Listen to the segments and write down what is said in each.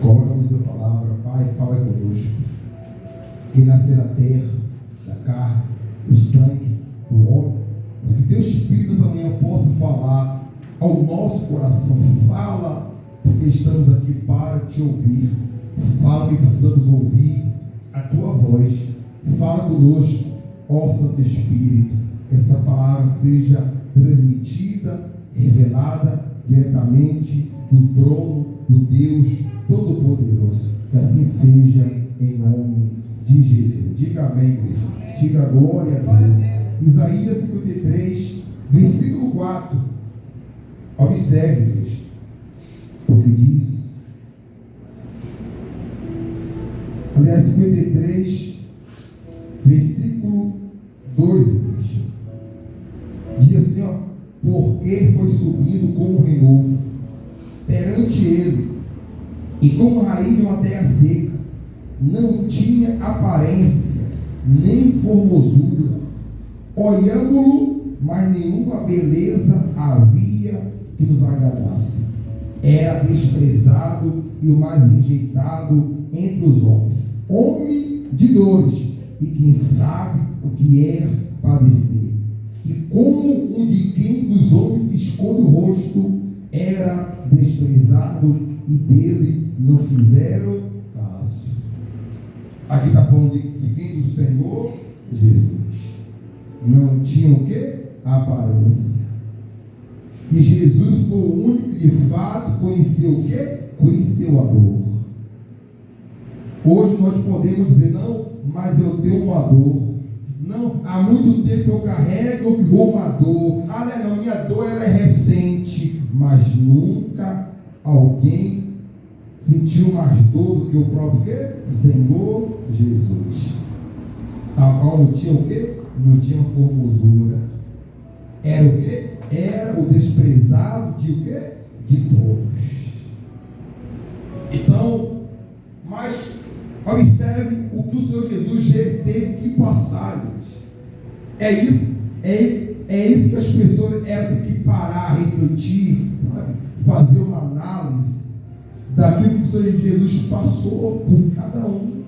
Colocamos a palavra, Pai, fala conosco. Que nascer da terra, da carne, do sangue, do homem, mas que Teu Espírito nessa manhã possa falar ao nosso coração. Fala, porque estamos aqui para Te ouvir. Fala que precisamos ouvir a Tua voz. Fala conosco, ó Santo Espírito, que essa palavra seja transmitida, revelada diretamente do trono do Deus Todo-Poderoso. Que assim seja, em nome de Jesus. Diga amém, igreja. Diga glória a Deus. Isaías 53, versículo 4. Observe, igreja, o que diz. Aliás, 53, versículo 2, igreja. Diz assim, ó: porque foi subindo como renovo perante ele, e como raiz de uma terra seca, não tinha aparência, nem formosura. Olhámo-lo, mas nenhuma beleza havia que nos agradasse. Era desprezado e o mais rejeitado entre os homens, homem de dores, e quem sabe o que é padecer. E como um de quem os homens esconde o rosto, era desprezado, e dele não fizeram caso. Aqui está falando de quem? Do Senhor Jesus. Não tinha o que? Aparência. E Jesus foi o único que de fato conheceu o que? Conheceu a dor. Hoje nós podemos dizer, não, mas eu tenho uma dor. Não, há muito tempo eu carrego uma dor. Não, minha dor ela é recente. Mas nunca alguém sentiu mais dor do que o próprio quê? Senhor Jesus. A qual não tinha o quê? Não tinha formosura. Era o quê? Era o desprezado de o quê? De todos. Então, mas observe o que o Senhor Jesus teve que passar, gente. É isso que as pessoas têm que parar, refletir, sabe? Fazer uma análise daquilo que o Senhor Jesus passou por cada um.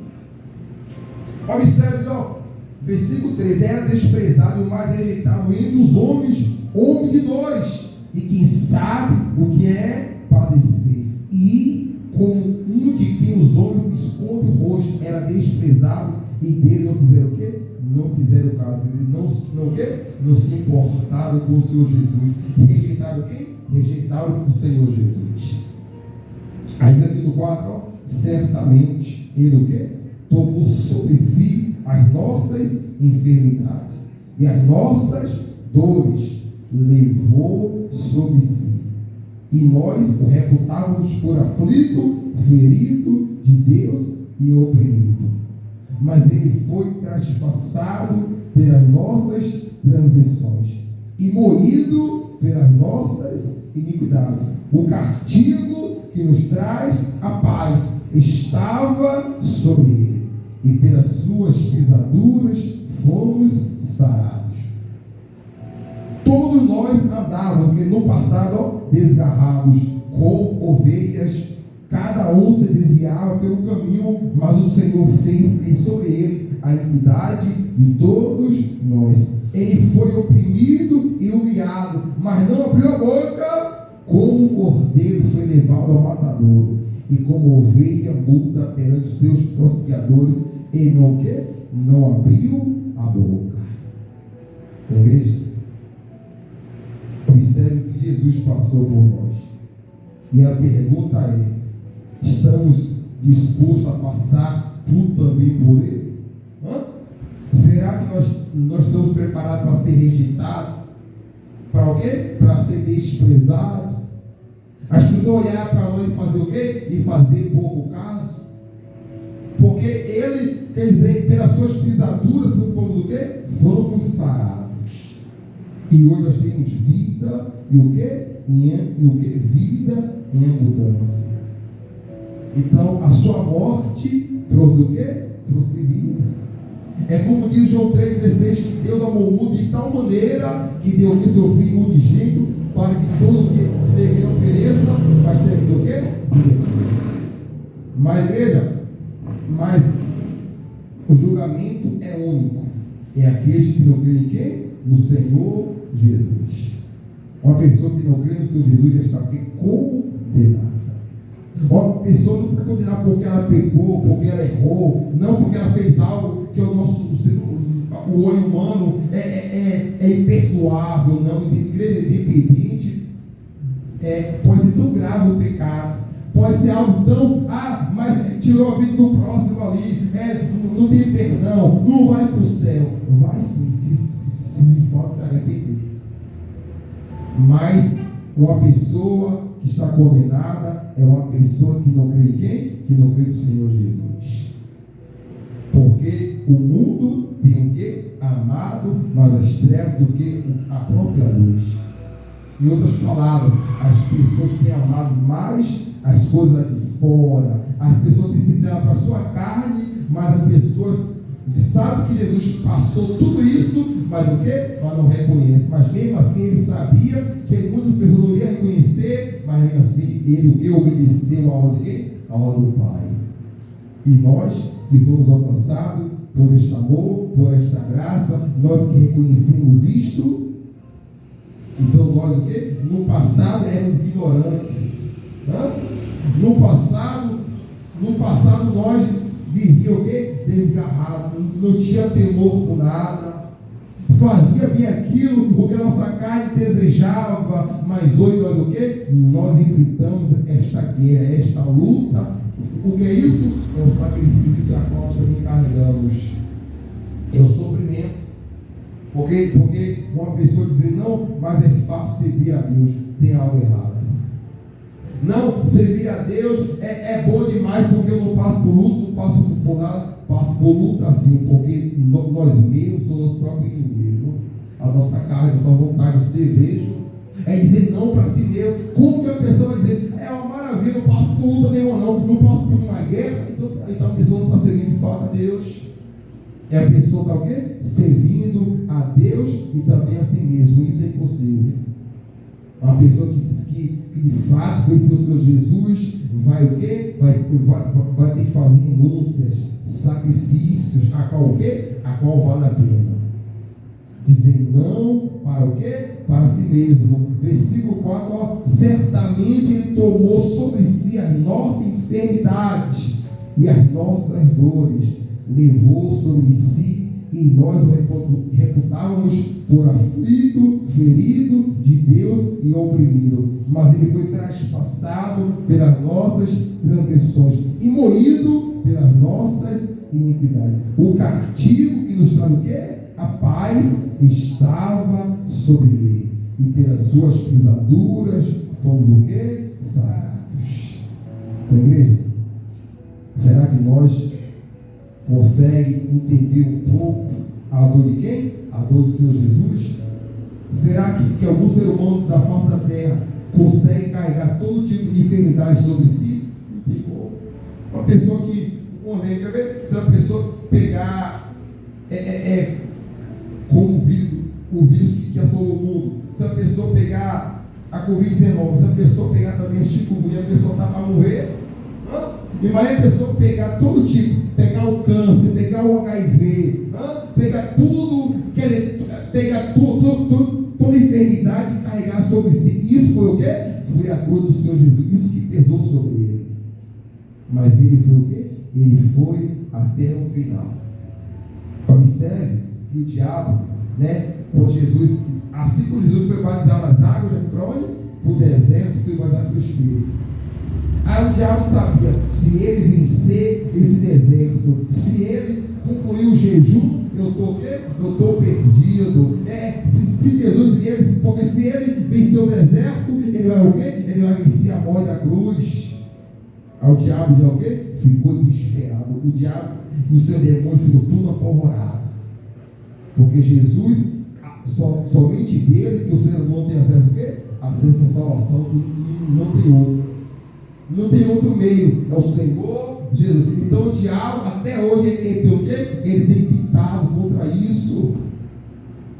Observe, ó, versículo 3: era desprezado e o mais rejeitado entre os homens, homem de dores, e quem sabe o que é padecer. E como um de quem os homens escondem o rosto, era desprezado, e dele não fizeram o quê? Não fizeram caso. Quer dizer, não o quê? Não se importaram com o Senhor Jesus. E rejeitaram quem? Rejeitaram o Senhor Jesus. Aí diz aqui no 4, ó: certamente ele o quê? Tomou sobre si as nossas enfermidades e as nossas dores levou sobre si, e nós o reputávamos por aflito, ferido de Deus e oprimido. Mas ele foi traspassado pelas nossas transgressões e moído pelas nossas iniquidades. O castigo que nos traz a paz estava sobre ele, e pelas suas pisaduras fomos sarados. Todos nós andávamos, porque no passado, ó, desgarrados como ovelhas, cada um se desviava pelo caminho, mas o Senhor fez sobre ele a iniquidade de todos nós. Ele foi oprimido e humilhado, mas não abriu a boca. Como um cordeiro foi levado ao matadouro, e como ovelha muda perante os seus tosqueadores, ele não quer, não abriu a boca. Igreja, observe o que Jesus passou por nós. E a pergunta é: estamos dispostos a passar tudo também por ele? Será que nós estamos preparados para ser rejeitados? Para o quê? Para ser desprezado? As pessoas olhar para nós e fazer o quê? E fazer pouco caso? Porque ele, quer dizer, pelas suas pisaduras, fomos o quê? Fomos sarados. E hoje nós temos vida e o quê? E o quê? Vida em abundância. Então, a sua morte trouxe o quê? Trouxe vida. É como diz João 3,16, que Deus amou o mundo de tal maneira que deu o que? Seu Filho unigênito, para que todo o que nele não pereça, mas tenha o quê? Mas, igreja, o julgamento é único. É aqueles que não creem em quem? No Senhor Jesus. Uma pessoa que não crê no Senhor Jesus já está condenada. Uma pessoa não está condenada porque ela pecou, porque ela errou, não porque ela fez algo que o olho humano é imperdoável, não. Igreja independente, pode ser tão grave o pecado, pode ser algo tão, mas tirou a vida do próximo ali, não tem perdão, não vai para o céu. Vai sim, se pode se arrepender. Mas uma pessoa que está condenada é uma pessoa que não crê em quem? Que não crê no Senhor Jesus. Porque o mundo tem o quê? Amado mais as trevas do que a própria luz. Em outras palavras, as pessoas têm amado mais as coisas de fora. As pessoas têm se inclinado para a sua carne, mas as pessoas sabem que Jesus passou tudo isso, mas o quê? Mas não reconhece. Mas mesmo assim ele sabia que muitas pessoas não iriam reconhecer, mas mesmo assim ele o que? Obedeceu a ordem de quem? A ordem do Pai. E nós que fomos alcançados por este amor, por esta graça, nós que reconhecemos isto, então nós o quê? No passado éramos ignorantes. No passado nós vivíamos o quê? Desgarrado, não tinha temor por nada, fazia bem aquilo o que a nossa carne desejava, mas hoje nós o quê? Nós enfrentamos esta guerra, esta luta. O que é isso? É o sacrifício a qual nós também carregamos. É o sofrimento. Porque uma pessoa dizer, não, mas é fácil servir a Deus, tem algo errado. Não, servir a Deus é bom demais, porque eu não passo por luto, não passo por nada, passo por luta assim, porque nós mesmos somos nosso próprio inimigo. A nossa carne, a nossa vontade, nosso desejo é dizer não para si mesmo. Como que a pessoa vai dizer, é uma maravilha, não passo por luta nenhuma não passo por uma guerra, então a pessoa não está servindo de fato a Deus. É a pessoa está o quê? Servindo a Deus e também a si mesmo. Isso é impossível. Uma pessoa que de fato conheceu o Senhor Jesus vai o quê? Vai ter que fazer renúncias, sacrifícios, a qual o quê? A qual vale a pena. Dizer não para o quê? Para si mesmo. Versículo 4, certamente Ele tomou sobre si as nossas enfermidades e as nossas dores, levou sobre si, e nós o reputávamos por aflito, ferido de Deus e oprimido. Mas Ele foi traspassado pelas nossas transgressões e moído pelas nossas iniquidades. O castigo que nos traz o quê? A paz estava sobre Ele, e pelas suas pisaduras fomos o quê? Sarados. Então, igreja, será que nós conseguimos entender um pouco a dor de quem? A dor do Senhor Jesus? Será que algum ser humano da face da terra consegue carregar todo tipo de enfermidade sobre si? Não tem como. Uma pessoa que, quer ver? Se a pessoa pegar como o vírus que assolou o mundo, se a pessoa pegar a Covid-19, se a pessoa pegar também a chikungunya, a pessoa está para morrer. Imagina a pessoa pegar todo tipo, pegar o câncer, pegar o HIV, pegar tudo, quer dizer, pegar toda enfermidade e carregar sobre si. Isso foi o quê? Foi a cruz do Senhor Jesus, isso que pesou sobre ele. Mas ele foi o quê? Ele foi até o final. Observe que o diabo, por Jesus, assim como Jesus foi batizado nas águas, para onde? Para o deserto, foi batizado pelo Espírito. Aí o diabo sabia, se ele vencer esse deserto, se ele concluir o jejum, eu estou perdido. Se Jesus, porque se ele vencer o deserto, ele vai o quê? Ele vai vencer a morte da cruz. Aí o diabo já o quê? Ficou desesperado. O diabo e o seu demônio ficou tudo apavorado. Porque Jesus, somente dele, que o ser humano tem acesso o quê? Acesso à salvação, não tem outro. Não tem outro meio, é o Senhor Jesus. Então o diabo até hoje ele tem o quê? Ele tem pitado contra isso.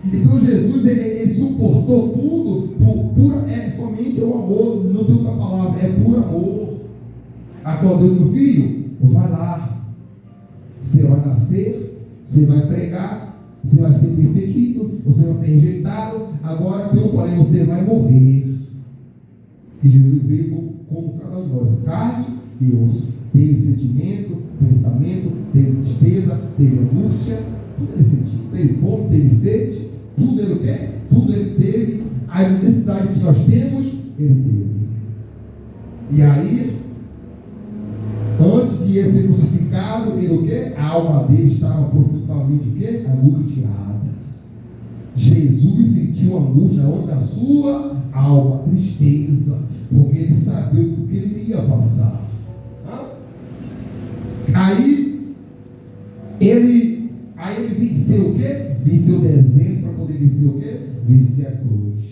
Então Jesus ele suportou tudo somente o amor, não tem outra palavra, é por amor. acordou no filho, vai lá. Você vai nascer, você vai pregar, você vai ser perseguido, você vai ser rejeitado. Agora tem um porém, você vai morrer. E Jesus veio como cada um de nós, carne e osso. Teve sentimento, pensamento, teve tristeza, teve angústia, tudo ele sentiu. Teve fome, teve sede, tudo ele o quê? Tudo ele teve. A necessidade que nós temos, ele teve. E aí, antes de ele ser crucificado, ele o quê? A alma dele estava profundamente o quê? Angustiada. Jesus sentiu angústia onde na sua alma, tristeza, porque ele sabia o que ele iria passar. Aí ele venceu o quê? Venceu o deserto para poder vencer o quê? Vencer a cruz.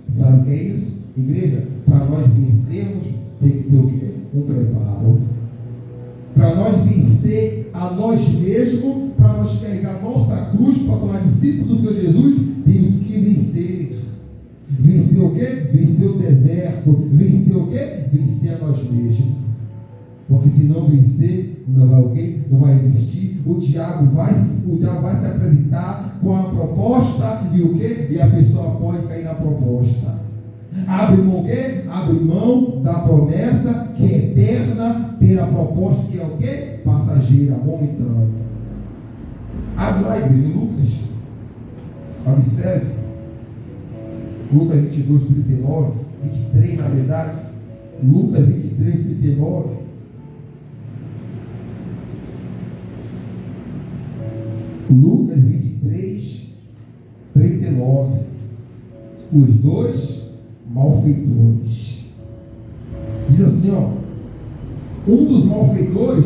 Sabe o que é isso? Igreja, para nós vencermos, tem que ter o quê? Um preparo. Para nós vencer a nós mesmos, para nós carregar nossa cruz, para tornar discípulo do Senhor Jesus, temos que vencer. Vencer o quê? Vencer o deserto. Vencer o quê? Vencer a nós mesmos. Porque se não vencer, não vai o quê? Não vai existir. O diabo vai se apresentar com a proposta e o quê? E a pessoa pode cair na proposta. Abre mão o quê? Abre mão da promessa que é eterna pela proposta que é o quê? Passageira, momentânea. Abre lá, igreja, em Lucas. Observe. Lucas 22, 39, 23 na verdade. Lucas 23, 39. Lucas 23, 39. Os dois malfeitores. Diz assim, ó. Um dos malfeitores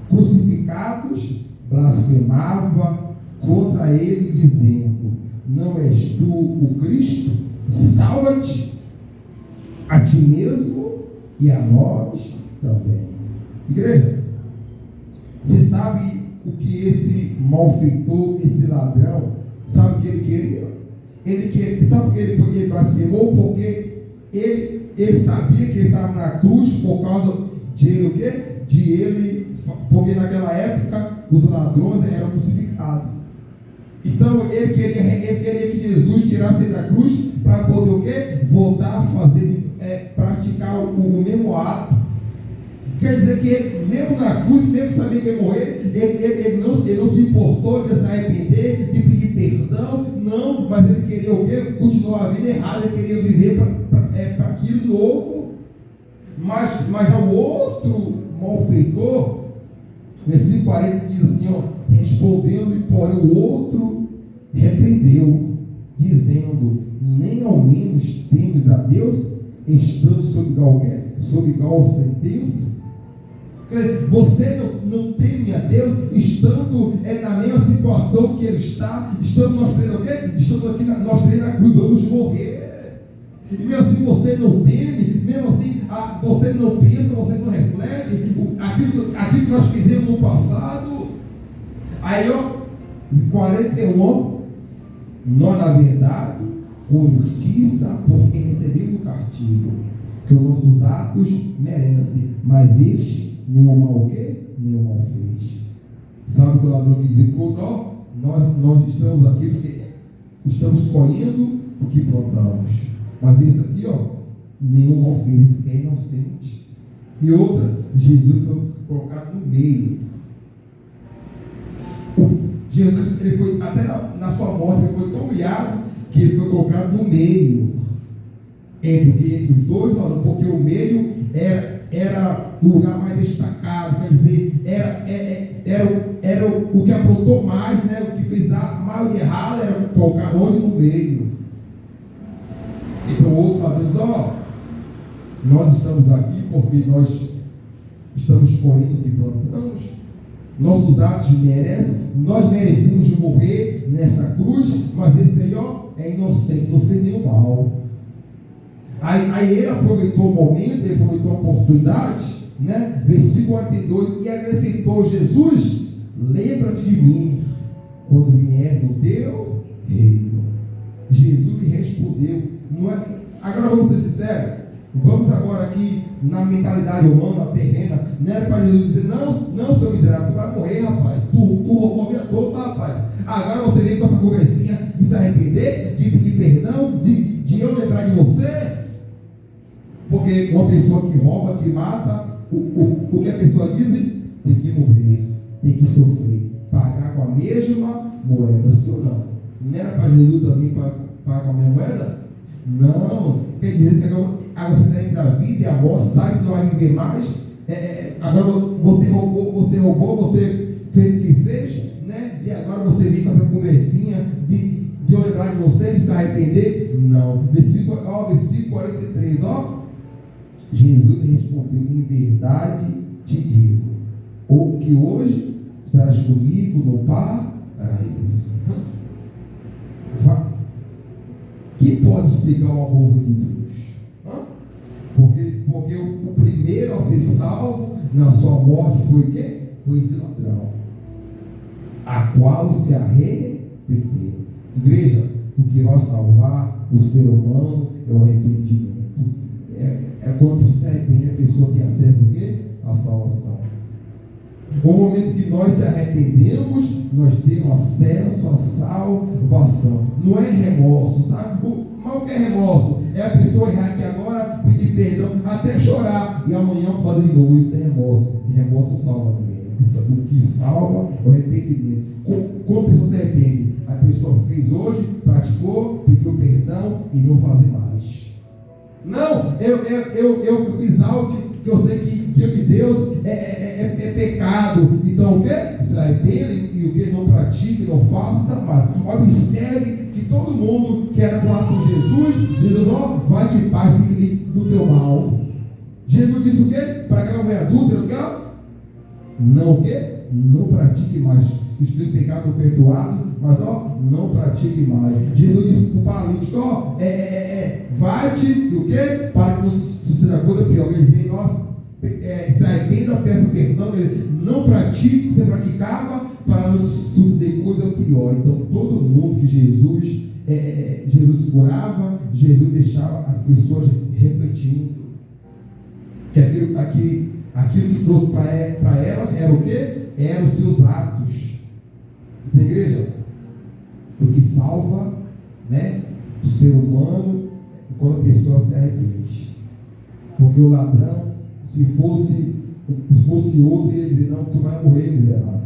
crucificados blasfemava contra ele, dizendo: não és tu o Cristo? Salva-te a ti mesmo e a nós também. Igreja, você sabe o que esse malfeitor, esse ladrão, sabe o que ele queria? Sabe por que ele blasfemou? Porque ele sabia que ele estava na cruz por causa de ele, o quê? Porque naquela época os ladrões eram crucificados. Então ele queria que Jesus tirasse ele da cruz para poder o quê? Voltar a fazer, praticar o mesmo ato. Quer dizer que ele, mesmo na cruz, mesmo sabendo que ia morrer, ele não se importou de se arrepender, de pedir perdão, não, mas ele queria o quê? Continuar a vida errada, ele queria viver para aquilo novo. Mas ao outro malfeitor, versículo 40 diz assim, ó, respondendo-lhe, porém o outro repreendeu, dizendo: nem ao menos temes a Deus, estando sob igual sentença? Você não teme a Deus, estando na mesma situação que ele está, estando nós três, o quê? Estando aqui nós três na cruz, vamos morrer. E mesmo assim você não teme, mesmo assim você não pensa, você não reflete aquilo que nós fizemos no passado. Aí, ó, 41, nós na verdade, com justiça, porque recebemos o castigo que os nossos atos merecem, mas este nenhum mal o quê? Nenhum mal fez. Sabe o que o ladrão quer dizer para o outro? Ó, nós estamos aqui porque estamos colhendo o que plantamos. Mas esse aqui, ó, nenhum mal fez, esse aqui é inocente. E outra, Jesus foi colocado no meio. Jesus, ele foi, até na sua morte, ele foi tão humilhado que ele foi colocado no meio. Entre os dois, porque o meio era o lugar mais destacado, quer dizer, era o que aprontou mais, né? O que fez a maioria errada era colocar onde no meio. Então o outro lá diz: ó, nós estamos aqui porque nós estamos colhendo o que plantamos, nossos atos merecem, nós merecemos de morrer nessa cruz, mas esse aí, ó, é inocente, não fez nenhum mal. Aí ele aproveitou o momento, ele aproveitou a oportunidade, né? Versículo 42, e acrescentou Jesus: lembra-te de mim quando vier no teu reino. Jesus lhe respondeu, não é? Agora vamos ser sinceros, vamos agora aqui na mentalidade humana, terrena, Não era para Jesus dizer, não, seu miserável, tu vai morrer, rapaz. Tu roubou a minha toda, rapaz. Agora você vem com essa conversinha de se arrepender, de pedir perdão, de eu lembrar de você. Porque uma pessoa que rouba, que mata, o que a pessoa diz? Tem que morrer, tem que sofrer, pagar com a mesma moeda, sim ou não? Não era para Jesus também pagar com a mesma moeda? Não, quer dizer que agora você está entre a vida e a morte, sabe que não vai viver mais. Agora você roubou, você fez o que fez, né? E agora você vem com essa conversinha de eu lembrar de você, de se arrepender? Não. Versículo 43, Jesus respondeu: em verdade te digo, ou que hoje estarás comigo no paraíso. Quem pode explicar o amor de Deus? Porque o primeiro a ser salvo na sua morte foi quem? Foi esse ladrão, a qual se arrependeu. Igreja, o que vai salvar o ser humano é o arrependimento. É quando se arrepende, a pessoa tem acesso ao quê? À salvação. No momento que nós se arrependemos, nós temos acesso à salvação. Não é remorso, sabe? Mas o que é remorso? É a pessoa errar aqui agora, pedir perdão, até chorar, e amanhã fazer de novo. Isso é remorso. E remorso não salva ninguém. O que salva é o arrependimento. Como a pessoa se arrepende? A pessoa fez hoje, praticou, pediu perdão e não fazer mais. Não, eu fiz algo que eu sei que diante de Deus é pecado. Então o que? Se arrepende e o que? Não pratique, não faça mais. Observe que todo mundo que era falar com Jesus, vai de paz, fique do teu mal. Jesus disse o que? Para aquela mulher adúltera, o que? Não o que? Não pratique mais. Se tem pecado perdoado, mas não pratique mais. Jesus disse para o paralítico, vai-te e o que? Para que não suceda coisa pior. Quer dizer, se arrependa, peça perdão. Não pratique, você praticava para não suceder coisa pior. Então todo mundo que Jesus curava, Jesus deixava as pessoas refletindo. Que aquilo que trouxe para elas era o quê? Eram os seus atos. Da igreja, o que salva, né, o ser humano é quando a pessoa se arrepende. Porque o ladrão, se fosse outro, ele ia dizer: não, tu vai morrer, miserável.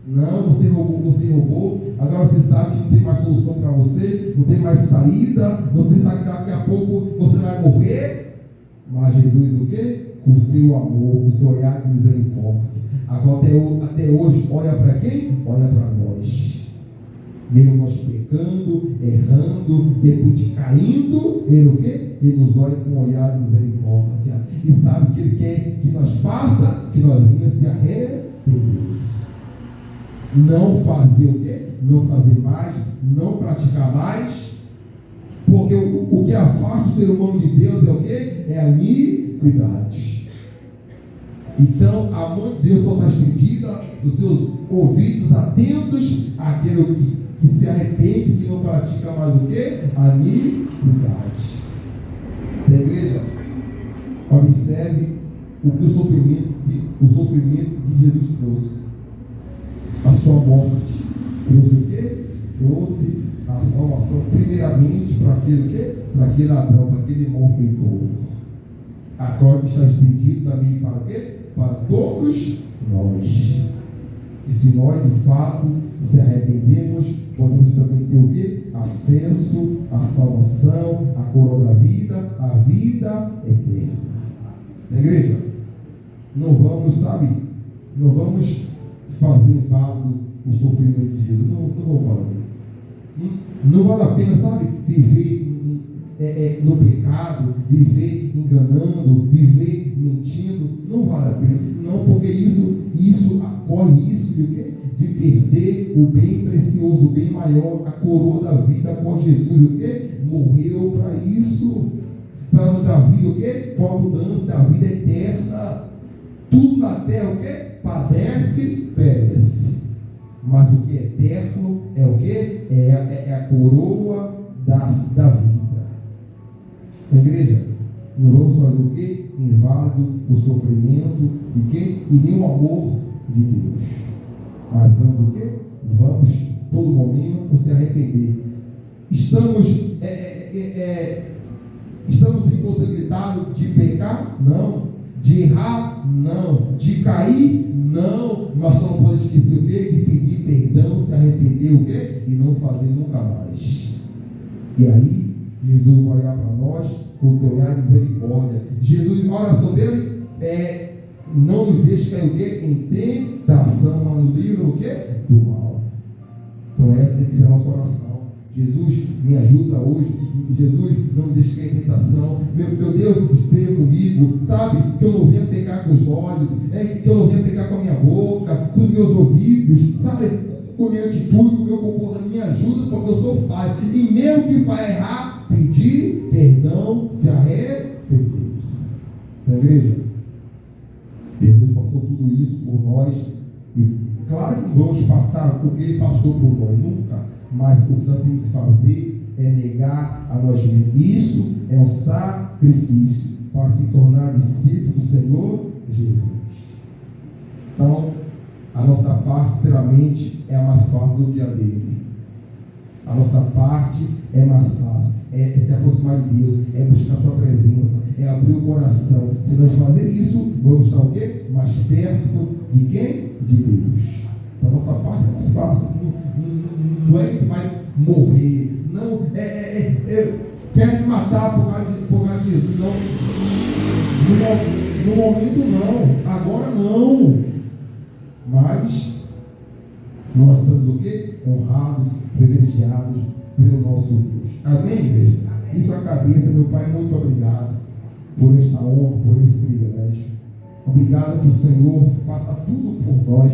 Não, você roubou, agora você sabe que não tem mais solução para você, não tem mais saída, você sabe que daqui a pouco você vai morrer. Mas Jesus o quê? Com o seu amor, com o seu olhar de misericórdia. Agora até hoje, olha para quem? Olha para nós. Mesmo nós pecando, errando, de repente caindo, ele o quê? Ele nos olha com um olhar de misericórdia. E sabe o que ele quer que nós faça? Que nós venhamos se arrepender. Não fazer o quê? Não fazer mais, não praticar mais. Porque o que afasta o ser humano de Deus é o quê? É a iniquidade. Então a mão de Deus só está estendida, os seus ouvidos atentos àquele que se arrepende, que não pratica mais o quê? A iniquidade. Da igreja, observe o que o sofrimento de Jesus trouxe. A sua morte trouxe o quê? Trouxe a salvação primeiramente para aquele quê? Para aquele ladrão, para aquele malfeitor. Agora está estendido também para o quê? Para todos nós. E se nós de fato se arrependemos, podemos também ter o quê? Acesso à salvação, à coroa da vida, à vida eterna. Na igreja, não vamos fazer válido o sofrimento de Jesus. Não vamos fazer. Não vale a pena, viver no pecado, viver enganando, viver mentindo. Não vale a pena. Não, porque isso corre risco de o quê? De perder o bem precioso, o bem maior, a coroa da vida, a qual Jesus o quê? Morreu para isso. Para nos dar vida o quê? Com a mudança, a vida eterna. Tudo na terra o quê? Padece, perece. Mas o que é eterno é o quê? É a coroa da vida. Na igreja, nós vamos fazer o quê? Inválido o sofrimento de quê? e nem o amor de Deus. Mas vamos o quê? Vamos, todo momento, se arrepender. Estamos impossibilitados de pecar? Não. De errar? Não. De cair? Não. Mas só não pode esquecer o quê? De pedir perdão, se arrepender o quê? E não fazer nunca mais. E aí, Jesus vai olhar para nós com o olhar de misericórdia. Jesus, a oração dele não nos deixe cair o quê? Em tentação, mas nos livra o quê? Do mal. Então essa tem que ser a nossa oração. Jesus, me ajuda hoje. Jesus, não me deixe cair em tentação. Meu Deus, esteja comigo. Sabe? Que eu não venha pecar com os olhos. Que eu não venha pecar com a minha boca, com os meus ouvidos. Sabe? Com a minha atitude, com o meu comportamento. Me ajuda, porque eu sou falho. E mesmo que vai errar, pedir perdão, se arrepender. Então, igreja, Jesus passou tudo isso por nós. E claro que não vamos passar o que ele passou por nós, nunca. Mas o que nós temos que fazer é negar a nós mesmos. Isso é um sacrifício para se tornar discípulo do Senhor Jesus. Então, a nossa parte, sinceramente, é a mais fácil do que a dele. A nossa parte é mais fácil. É se aproximar de Deus, é buscar sua presença, é abrir o coração. Se nós fazer isso, vamos estar o quê? Mais perto de quem? De Deus. Então, a nossa parte é mais fácil. Não é que vai morrer. Não, quer me matar por causa de Jesus. Não. No momento não. Agora não. Mas nós estamos o quê? Honrados, privilegiados pelo nosso Deus. Amém, igreja? Amém. Isso é a cabeça, meu Pai, muito obrigado por esta honra, por esse privilégio. Obrigado que o Senhor faça tudo por nós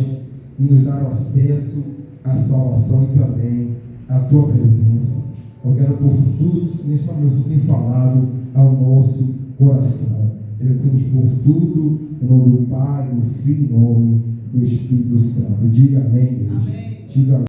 e nos dar o acesso à salvação e também à tua presença. Obrigado por tudo que nesta noite tem falado ao nosso coração. Agradecemos por tudo, em nome do Pai, do Filho e em nome do Espírito Santo. Diga amém, igreja. Amém. Diga amém.